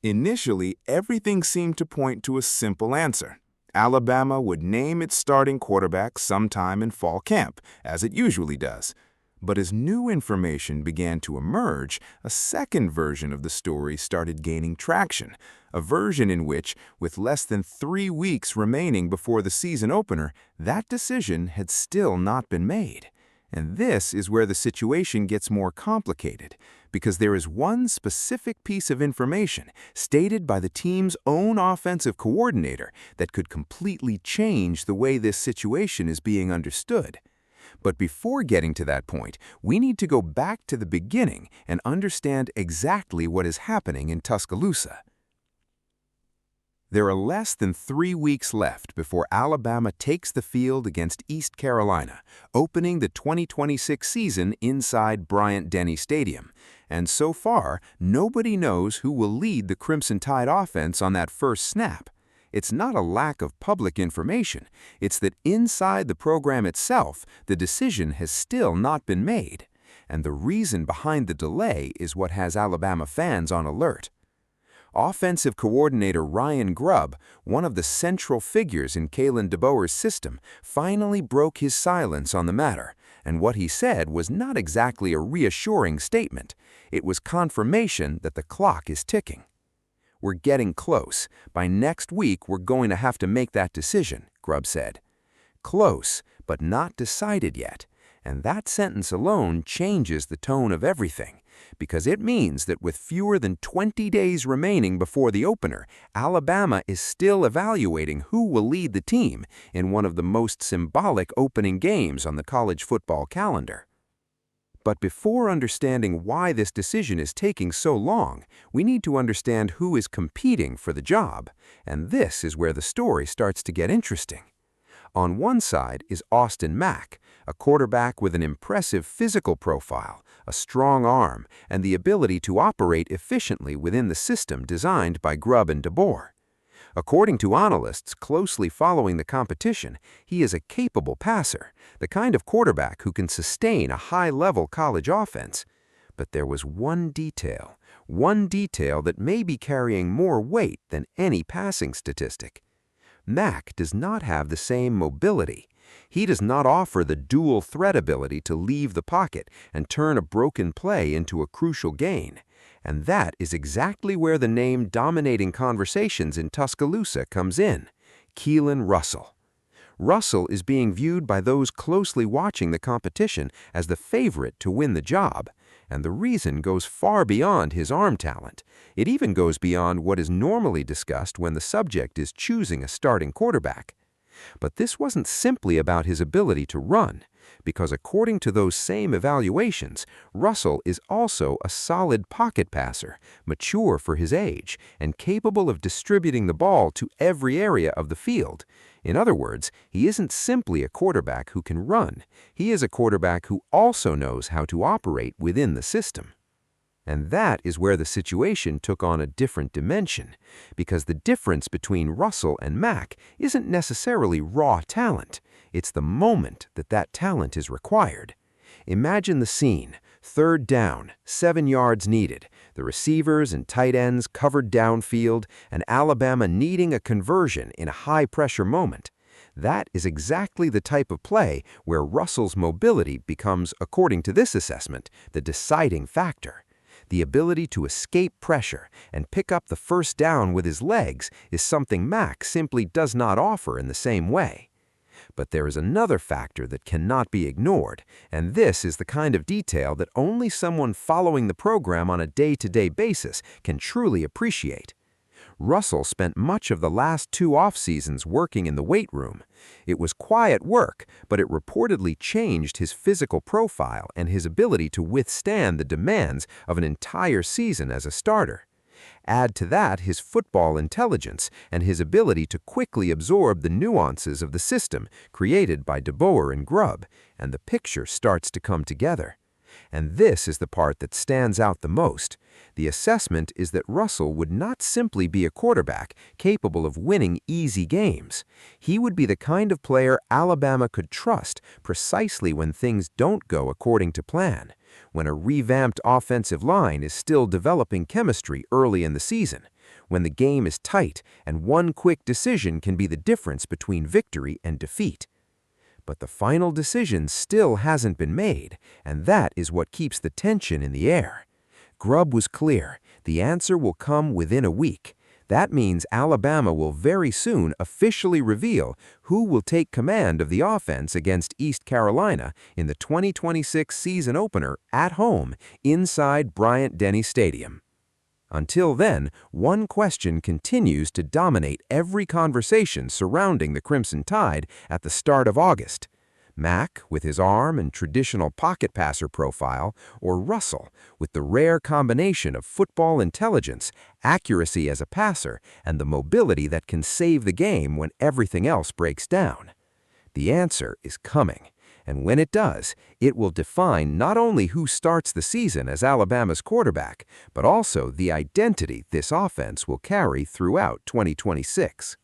Initially, everything seemed to point to a simple answer. Alabama would name its starting quarterback sometime in fall camp, as it usually does. But as new information began to emerge, a second version of the story started gaining traction, a version in which, with less than 3 weeks remaining before the season opener, that decision had still not been made. And this is where the situation gets more complicated, because there is one specific piece of information stated by the team's own offensive coordinator that could completely change the way this situation is being understood. But before getting to that point, we need to go back to the beginning and understand exactly what is happening in Tuscaloosa. There are less than 3 weeks left before Alabama takes the field against East Carolina, opening the 2026 season inside Bryant-Denny Stadium. And so far, nobody knows who will lead the Crimson Tide offense on that first snap. It's not a lack of public information. It's that inside the program itself, the decision has still not been made. And the reason behind the delay is what has Alabama fans on alert. Offensive coordinator Ryan Grubb, one of the central figures in Kalen DeBoer's system, finally broke his silence on the matter, and what he said was not exactly a reassuring statement. It was confirmation that the clock is ticking. "We're getting close. By next week, we're going to have to make that decision," Grubb said. Close, but not decided yet. And that sentence alone changes the tone of everything, because it means that with fewer than 20 days remaining before the opener, Alabama is still evaluating who will lead the team in one of the most symbolic opening games on the college football calendar. But before understanding why this decision is taking so long, we need to understand who is competing for the job, and this is where the story starts to get interesting. On one side is Austin Mack, a quarterback with an impressive physical profile, a strong arm, and the ability to operate efficiently within the system designed by Grubb and DeBoer. According to analysts closely following the competition, he is a capable passer, the kind of quarterback who can sustain a high-level college offense. But there was one detail that may be carrying more weight than any passing statistic. Mack does not have the same mobility. He does not offer the dual threat ability to leave the pocket and turn a broken play into a crucial gain. And that is exactly where the name dominating conversations in Tuscaloosa comes in: Keelon Russell. Russell is being viewed by those closely watching the competition as the favorite to win the job, and the reason goes far beyond his arm talent. It even goes beyond what is normally discussed when the subject is choosing a starting quarterback. But this wasn't simply about his ability to run, because according to those same evaluations, Russell is also a solid pocket passer, mature for his age, and capable of distributing the ball to every area of the field. In other words, he isn't simply a quarterback who can run. He is a quarterback who also knows how to operate within the system. And that is where the situation took on a different dimension, because the difference between Russell and Mack isn't necessarily raw talent. It's the moment that that talent is required. Imagine the scene: 3rd down, 7 yards needed, the receivers and tight ends covered downfield, and Alabama needing a conversion in a high-pressure moment. That is exactly the type of play where Russell's mobility becomes, according to this assessment, the deciding factor. The ability to escape pressure and pick up the first down with his legs is something Mack simply does not offer in the same way. But there is another factor that cannot be ignored, and this is the kind of detail that only someone following the program on a day-to-day basis can truly appreciate. Russell spent much of the last 2 off-seasons working in the weight room. It was quiet work, but it reportedly changed his physical profile and his ability to withstand the demands of an entire season as a starter. Add to that his football intelligence and his ability to quickly absorb the nuances of the system created by DeBoer and Grubb, and the picture starts to come together. And this is the part that stands out the most. The assessment is that Russell would not simply be a quarterback capable of winning easy games. He would be the kind of player Alabama could trust precisely when things don't go according to plan, when a revamped offensive line is still developing chemistry early in the season, when the game is tight and one quick decision can be the difference between victory and defeat. But the final decision still hasn't been made, and that is what keeps the tension in the air. Grubb was clear. The answer will come within a week. That means Alabama will very soon officially reveal who will take command of the offense against East Carolina in the 2026 season opener at home inside Bryant-Denny Stadium. Until then, one question continues to dominate every conversation surrounding the Crimson Tide at the start of August. Mack, with his arm and traditional pocket passer profile, or Russell, with the rare combination of football intelligence, accuracy as a passer, and the mobility that can save the game when everything else breaks down? The answer is coming, and when it does, it will define not only who starts the season as Alabama's quarterback, but also the identity this offense will carry throughout 2026.